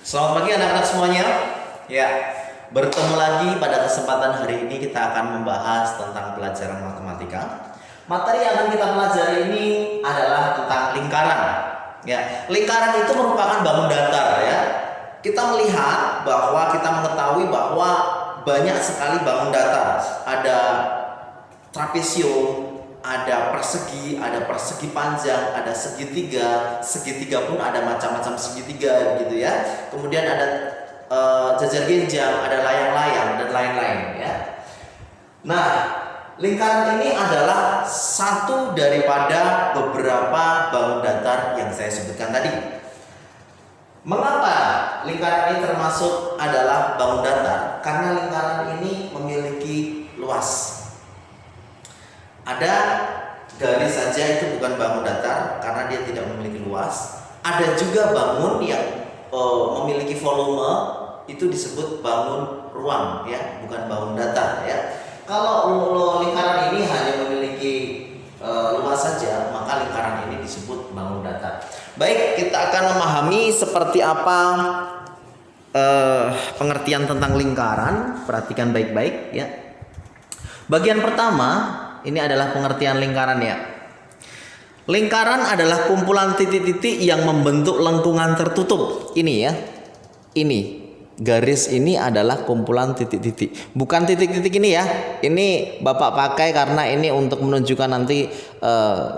Selamat pagi anak-anak semuanya. Ya, bertemu lagi pada kesempatan hari ini kita akan membahas tentang pelajaran matematika. Materi yang akan kita pelajari ini adalah tentang lingkaran. Ya, lingkaran itu merupakan bangun datar ya. Kita melihat bahwa kita mengetahui bahwa banyak sekali bangun datar. Ada trapesium, ada persegi panjang, ada segitiga pun ada macam-macam segitiga gitu ya. Kemudian ada jajar genjang, ada layang-layang dan lain-lain ya. Nah, lingkaran ini adalah satu daripada beberapa bangun datar yang saya sebutkan tadi. Mengapa lingkaran ini termasuk adalah bangun datar? Karena lingkaran ini memiliki luas. Ada garis saja itu bukan bangun datar karena dia tidak memiliki luas. Ada juga bangun yang memiliki volume, itu disebut bangun ruang ya, bukan bangun datar ya. Kalau lingkaran ini hanya memiliki luas saja, maka lingkaran ini disebut bangun datar. Baik, kita akan memahami seperti apa pengertian tentang lingkaran. Perhatikan baik-baik ya. Bagian pertama ini adalah pengertian lingkaran ya. Lingkaran adalah kumpulan titik-titik yang membentuk lengkungan tertutup. Ini ya. Ini garis ini adalah kumpulan titik-titik. Bukan titik-titik ini ya. Ini Bapak pakai karena ini untuk menunjukkan nanti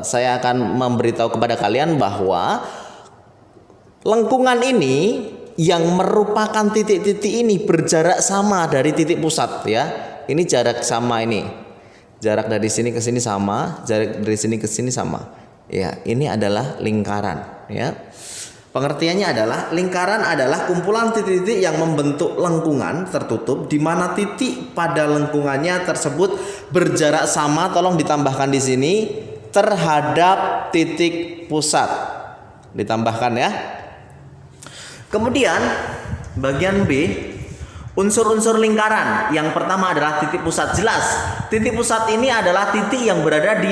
saya akan memberitahu kepada kalian bahwa lengkungan ini yang merupakan titik-titik ini berjarak sama dari titik pusat ya. Ini jarak sama ini. Jarak dari sini ke sini sama, jarak dari sini ke sini sama. Ya, ini adalah lingkaran, ya. Pengertiannya adalah lingkaran adalah kumpulan titik-titik yang membentuk lengkungan tertutup di mana titik pada lengkungannya tersebut berjarak sama, tolong ditambahkan di sini, terhadap titik pusat. Ditambahkan ya. Kemudian bagian B, unsur-unsur lingkaran. Yang pertama adalah titik pusat. Jelas, titik pusat ini adalah titik yang berada di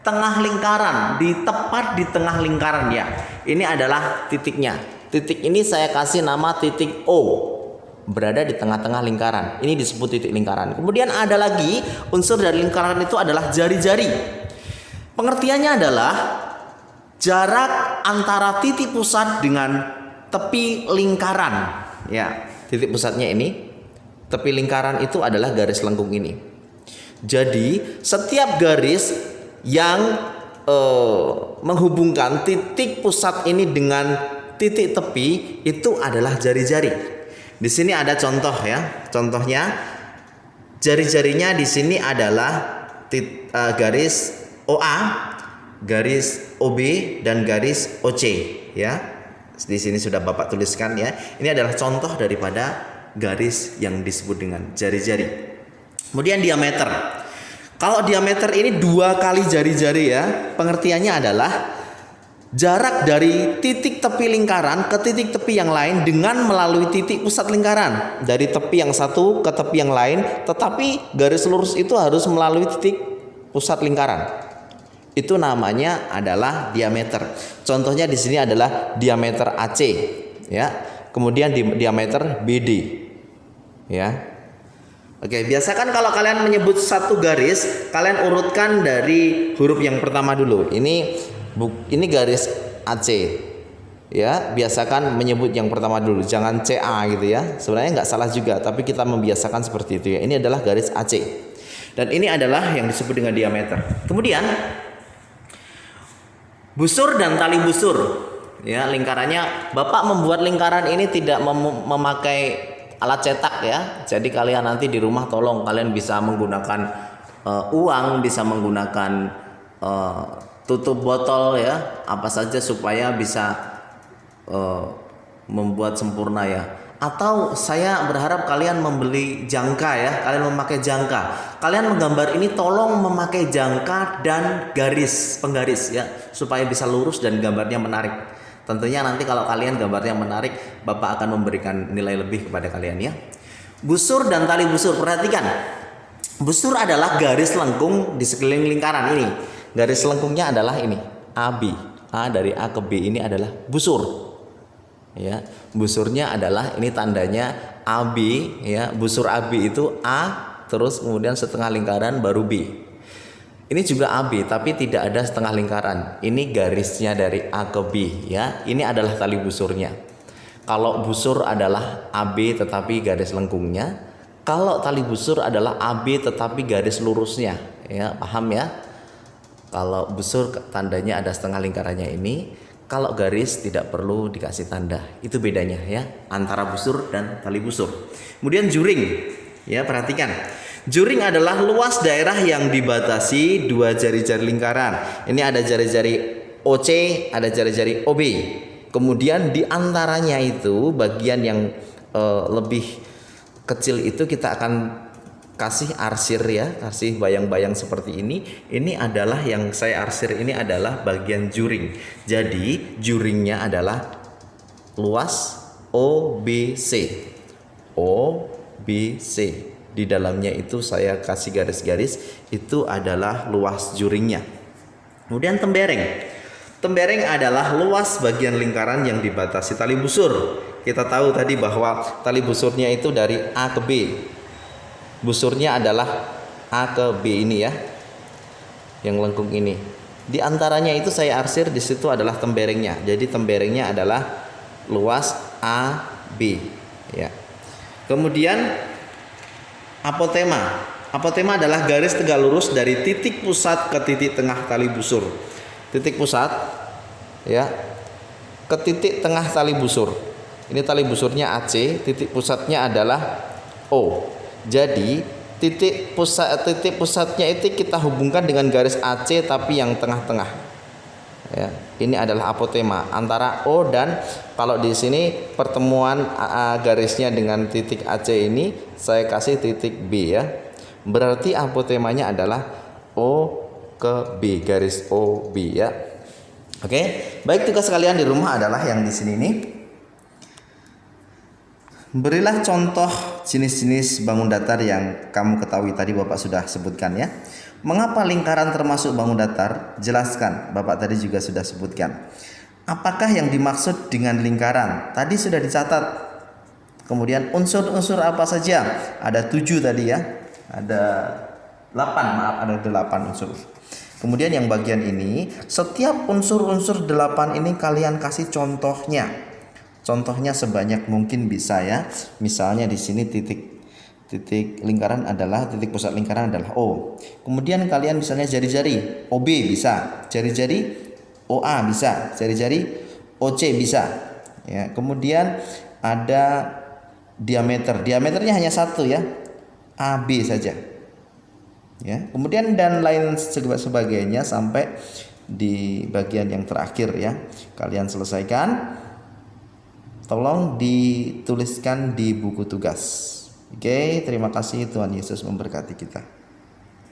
tengah lingkaran, tepat di tengah lingkaran ya. Ini adalah titiknya. Titik ini saya kasih nama titik O, berada di tengah-tengah lingkaran. Ini disebut titik lingkaran. Kemudian ada lagi unsur dari lingkaran itu adalah jari-jari. Pengertiannya adalah jarak antara titik pusat dengan tepi lingkaran ya. Titik pusatnya ini, tepi lingkaran itu adalah garis lengkung ini. Jadi setiap garis yang menghubungkan titik pusat ini dengan titik tepi itu adalah jari-jari. Di sini ada contoh ya. Contohnya jari-jarinya di sini adalah garis OA, garis OB dan garis OC ya. Di sini sudah Bapak tuliskan ya. Ini adalah contoh daripada garis yang disebut dengan jari-jari. Kemudian diameter. Kalau diameter ini 2 kali jari-jari ya. Pengertiannya adalah jarak dari titik tepi lingkaran ke titik tepi yang lain dengan melalui titik pusat lingkaran. Dari tepi yang satu ke tepi yang lain, tetapi garis lurus itu harus melalui titik pusat lingkaran. Itu namanya adalah diameter. Contohnya di sini adalah diameter AC ya. Kemudian diameter BD ya. Oke, biasakan kalau kalian menyebut satu garis, kalian urutkan dari huruf yang pertama dulu. Ini garis AC ya. Biasakan menyebut yang pertama dulu, jangan CA gitu ya. Sebenarnya nggak salah juga, tapi kita membiasakan seperti itu ya. Ini adalah garis AC. Dan ini adalah yang disebut dengan diameter. Kemudian busur dan tali busur ya, lingkarannya. Bapak membuat lingkaran ini tidak memakai alat cetak ya. Jadi kalian nanti di rumah tolong kalian bisa menggunakan uang, bisa menggunakan tutup botol ya, apa saja supaya bisa membuat sempurna ya. Atau saya berharap kalian membeli jangka ya, kalian memakai jangka. Kalian menggambar ini tolong memakai jangka dan garis penggaris ya, supaya bisa lurus dan gambarnya menarik. Tentunya nanti kalau kalian gambarnya menarik, Bapak akan memberikan nilai lebih kepada kalian ya. Busur dan tali busur, perhatikan. Busur adalah garis lengkung di sekeliling lingkaran ini. Garis lengkungnya adalah ini, AB. A dari A ke B ini adalah busur. ya. Busurnya adalah ini tandanya AB ya. Busur AB itu A terus kemudian setengah lingkaran baru B. Ini juga AB tapi tidak ada setengah lingkaran. Ini garisnya dari A ke B ya. Ini adalah tali busurnya. Kalau busur adalah AB tetapi garis lengkungnya. Kalau tali busur adalah AB tetapi garis lurusnya, ya paham ya? Kalau busur tandanya ada setengah lingkarannya ini, kalau garis tidak perlu dikasih tanda. Itu bedanya ya antara busur dan tali busur. Kemudian juring, ya perhatikan. Juring adalah luas daerah yang dibatasi dua jari-jari lingkaran. Ini ada jari-jari OC, ada jari-jari OB. Kemudian di antaranya itu bagian yang lebih kecil itu kita akan kasih arsir ya, kasih bayang-bayang seperti ini. Ini adalah yang saya arsir ini adalah bagian juring. Jadi juringnya adalah luas OBC. OBC. Di dalamnya itu saya kasih garis-garis, itu adalah luas juringnya. Kemudian tembereng. Tembereng adalah luas bagian lingkaran yang dibatasi tali busur. Kita tahu tadi bahwa tali busurnya itu dari A ke B. Busurnya adalah A ke B ini ya. Yang lengkung ini. Di antaranya itu saya arsir, di situ adalah temberengnya. Jadi temberengnya adalah luas A B ya. Kemudian apotema. Apotema adalah garis tegak lurus dari titik pusat ke titik tengah tali busur. Titik pusat ya ke titik tengah tali busur. Ini tali busurnya AC, titik pusatnya adalah O. Jadi titik pusatnya itu kita hubungkan dengan garis AC tapi yang tengah-tengah. Ya, ini adalah apotema antara O dan kalau di sini pertemuan garisnya dengan titik AC ini saya kasih titik B ya. Berarti apotemanya adalah O ke B, garis OB ya. Oke, baik, tugas kalian di rumah adalah yang di sini nih. Berilah contoh jenis-jenis bangun datar yang kamu ketahui tadi Bapak sudah sebutkan ya. Mengapa lingkaran termasuk bangun datar? Jelaskan, Bapak tadi juga sudah sebutkan. Apakah yang dimaksud dengan lingkaran? Tadi sudah dicatat. Kemudian unsur-unsur apa saja? Ada 7 tadi ya. Ada 8, maaf, ada 8 unsur. Kemudian yang bagian ini, setiap unsur-unsur 8 ini kalian kasih contohnya. Contohnya sebanyak mungkin bisa ya. Misalnya di sini titik lingkaran adalah, titik pusat lingkaran adalah O. Kemudian kalian misalnya jari-jari OB bisa, jari-jari OA bisa, jari-jari OC bisa. Ya, kemudian ada diameter. Diameternya hanya 1 ya. AB saja. Ya, kemudian dan lain sebagainya sampai di bagian yang terakhir ya. Kalian selesaikan. Tolong dituliskan di buku tugas. Oke, terima kasih, Tuhan Yesus memberkati kita.